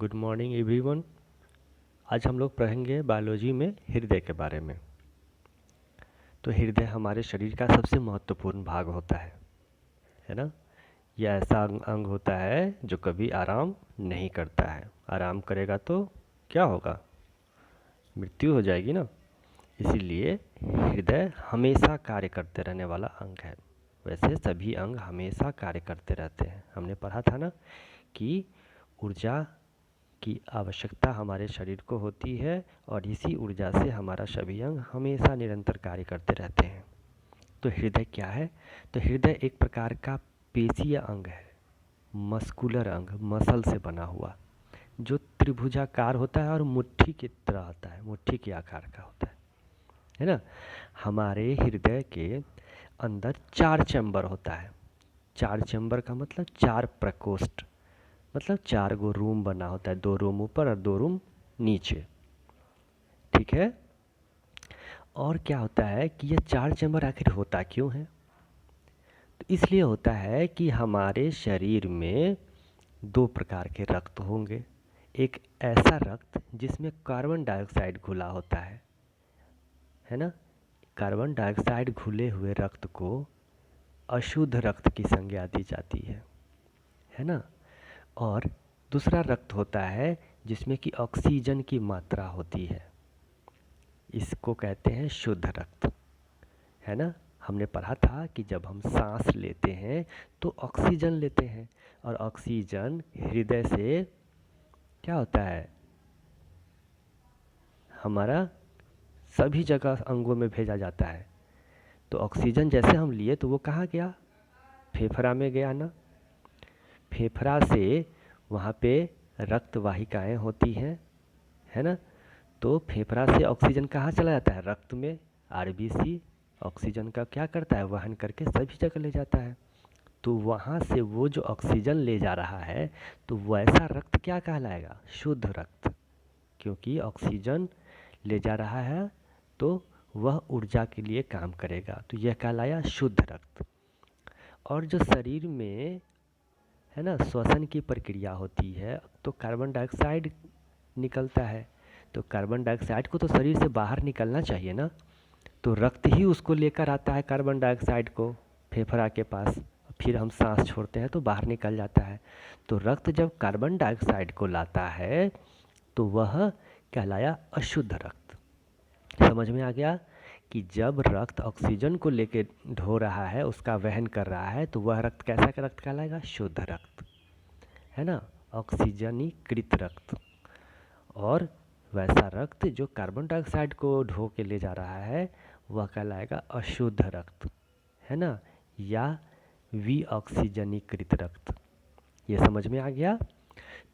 Good morning everyone. आज हम लोग पढ़ेंगे बायोलॉजी में हृदय के बारे में। तो हृदय हमारे शरीर का सबसे महत्वपूर्ण भाग होता है ना। यह ऐसा अंग होता है जो कभी आराम नहीं करता है। आराम करेगा तो क्या होगा? मृत्यु हो जाएगी ना। इसीलिए हृदय हमेशा कार्य करते रहने वाला अंग है। वैसे सभी अंग हमेशा कार्य करते रहते हैं। हमने पढ़ा था ना कि ऊर्जा की आवश्यकता हमारे शरीर को होती है और इसी ऊर्जा से हमारा सभी अंग हमेशा निरंतर कार्य करते रहते हैं। तो हृदय क्या है? तो हृदय एक प्रकार का पेशीय अंग है, मस्कुलर अंग, मसल से बना हुआ, जो त्रिभुजाकार होता है और मुट्ठी की तरह होता है, मुट्ठी के आकार का होता है ना। हमारे हृदय के अंदर 4 चैम्बर होता है। 4 चैम्बर का मतलब 4 प्रकोष्ठ, मतलब 4 गो रूम बना होता है, 2 रूम ऊपर और 2 रूम नीचे। ठीक है। और क्या होता है कि ये 4 चैम्बर आखिर होता क्यों है? तो इसलिए होता है कि हमारे शरीर में 2 प्रकार के रक्त होंगे। एक ऐसा रक्त जिसमें कार्बन डाइऑक्साइड घुला होता है ना। कार्बन डाइऑक्साइड घुले हुए रक्त को अशुद्ध रक्त की संज्ञा दी जाती है ना। और दूसरा रक्त होता है जिसमें कि ऑक्सीजन की मात्रा होती है, इसको कहते हैं शुद्ध रक्त, है ना। हमने पढ़ा था कि जब हम सांस लेते हैं तो ऑक्सीजन लेते हैं और ऑक्सीजन हृदय से क्या होता है, हमारा सभी जगह अंगों में भेजा जाता है। तो ऑक्सीजन जैसे हम लिए तो वो कहाँ गया? फेफड़ा में गया ना। फेफड़ा से वहाँ पे रक्त वाहिकाएं होती हैं, है ना। तो फेफड़ा से ऑक्सीजन कहाँ चला जाता है? रक्त में। आरबीसी ऑक्सीजन का क्या करता है? वहन करके सभी जगह ले जाता है। तो वहाँ से वो जो ऑक्सीजन ले जा रहा है तो वैसा रक्त क्या कहलाएगा? शुद्ध रक्त। क्योंकि ऑक्सीजन ले जा रहा है तो वह ऊर्जा के लिए काम करेगा, तो यह कहलाया शुद्ध रक्त। और जो शरीर में है ना श्वसन की प्रक्रिया होती है तो कार्बन डाइऑक्साइड निकलता है। तो कार्बन डाइऑक्साइड को तो शरीर से बाहर निकलना चाहिए ना। तो रक्त ही उसको लेकर आता है कार्बन डाइऑक्साइड को फेफड़ा के पास, फिर हम सांस छोड़ते हैं तो बाहर निकल जाता है। तो रक्त जब कार्बन डाइऑक्साइड को लाता है तो वह कहलाया अशुद्ध रक्त। समझ में आ गया कि जब रक्त ऑक्सीजन को लेके ढो रहा है, उसका वहन कर रहा है, तो वह रक्त कैसा रक्त कहलाएगा? शुद्ध रक्त, है ना, ऑक्सीजनीकृत रक्त। और वैसा रक्त जो कार्बन डाइऑक्साइड को ढो के ले जा रहा है वह कहलाएगा अशुद्ध रक्त, है ना, या विऑक्सीजनीकृत रक्त। ये समझ में आ गया।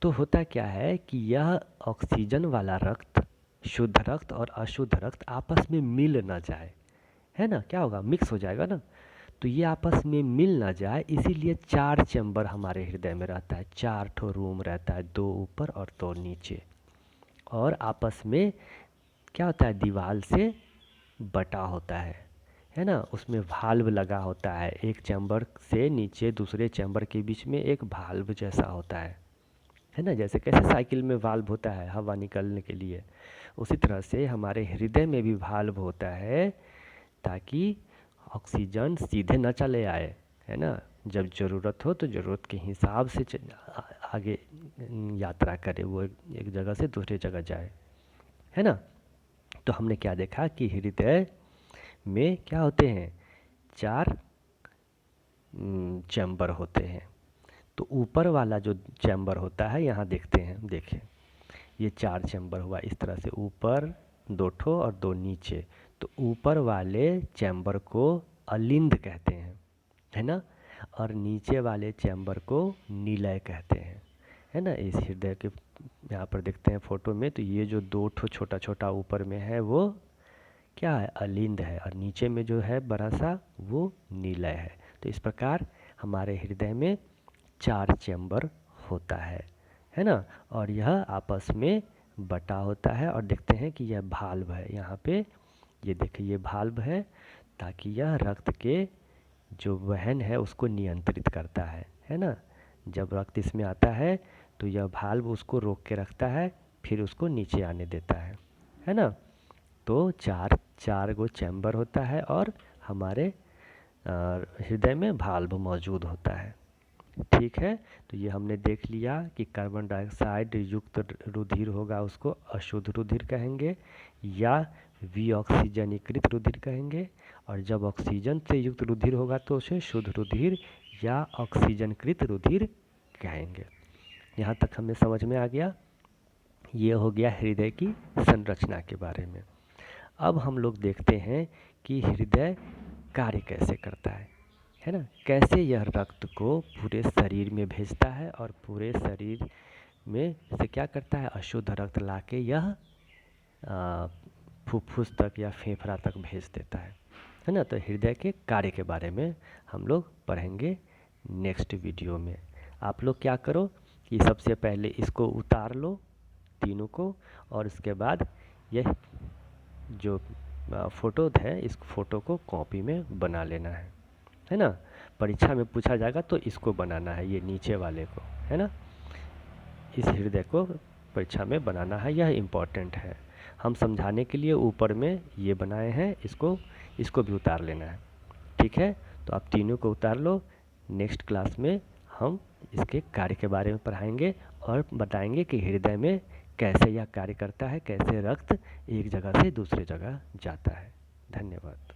तो होता क्या है कि यह ऑक्सीजन वाला रक्त, शुद्ध रक्त और अशुद्ध रक्त आपस में मिल ना जाए, है ना, क्या होगा? मिक्स हो जाएगा ना। तो ये आपस में मिल ना जाए, इसीलिए 4 चैम्बर हमारे हृदय में रहता है। 4 ठो रूम रहता है, 2 ऊपर और 2 नीचे। और आपस में क्या होता है? दीवार से बटा होता है ना। उसमें भाल्व लगा होता है, एक चैम्बर से नीचे दूसरे चैम्बर के बीच में एक भाल्व जैसा होता है ना। जैसे कैसे साइकिल में वाल्व होता है हवा निकलने के लिए, उसी तरह से हमारे हृदय में भी वाल्व होता है ताकि ऑक्सीजन सीधे न चले आए, है ना। जब ज़रूरत हो तो ज़रूरत के हिसाब से आगे यात्रा करे, वो एक जगह से दूसरी जगह जाए, है ना। तो हमने क्या देखा कि हृदय में क्या होते हैं? 4 चैम्बर होते हैं। तो ऊपर वाला जो चैम्बर होता है, यहाँ देखते हैं, देखें, ये 4 चैम्बर हुआ इस तरह से, ऊपर 2 ठो और 2 नीचे। तो ऊपर वाले चैम्बर को अलिंद कहते हैं, है ना। और नीचे वाले चैम्बर को निलय कहते हैं, है ना। इस हृदय के यहाँ पर देखते हैं फोटो में, तो ये जो 2 ठो छोटा छोटा ऊपर में है वो क्या है? अलिंद है। और नीचे में जो है बड़ा सा वो निलय है। तो इस प्रकार हमारे हृदय में 4 चैम्बर होता है ना। और यह आपस में बटा होता है। और देखते हैं कि यह भाल्व है यहाँ पे, ये देखिए ये भाल्व है, ताकि यह रक्त के जो वहन है उसको नियंत्रित करता है ना। जब रक्त इसमें आता है तो यह भाल्व उसको रोक के रखता है, फिर उसको नीचे आने देता है ना। तो चार गो चैम्बर होता है और हमारे हृदय में भाल्व मौजूद होता है। ठीक है, तो ये हमने देख लिया कि कार्बन डाइऑक्साइड युक्त रुधिर होगा उसको अशुद्ध रुधिर कहेंगे या विऑक्सीजनीकृत रुधिर कहेंगे, और जब ऑक्सीजन से युक्त रुधिर होगा तो उसे शुद्ध रुधिर या ऑक्सीजनकृत रुधिर कहेंगे। यहाँ तक हमें समझ में आ गया। ये हो गया हृदय की संरचना के बारे में। अब हम लोग देखते हैं कि हृदय कार्य कैसे करता है ना। कैसे यह रक्त को पूरे शरीर में भेजता है और पूरे शरीर में से क्या करता है, अशुद्ध रक्त लाके यह फुफ्फुस तक या फेफड़ा तक भेज देता है ना। तो हृदय के कार्य के बारे में हम लोग पढ़ेंगे नेक्स्ट वीडियो में। आप लोग क्या करो कि सबसे पहले इसको उतार लो तीनों को, और इसके बाद यह जो फ़ोटो है इस फ़ोटो को कॉपी में बना लेना है ना। परीक्षा में पूछा जाएगा तो इसको बनाना है, ये नीचे वाले को, है ना। इस हृदय को परीक्षा में बनाना है, यह इम्पोर्टेंट है। हम समझाने के लिए ऊपर में ये बनाए हैं, इसको भी उतार लेना है। ठीक है, तो आप तीनों को उतार लो। नेक्स्ट क्लास में हम इसके कार्य के बारे में पढ़ाएंगे और बताएंगे कि हृदय में कैसे यह कार्य करता है, कैसे रक्त एक जगह से दूसरे जगह जाता है। धन्यवाद।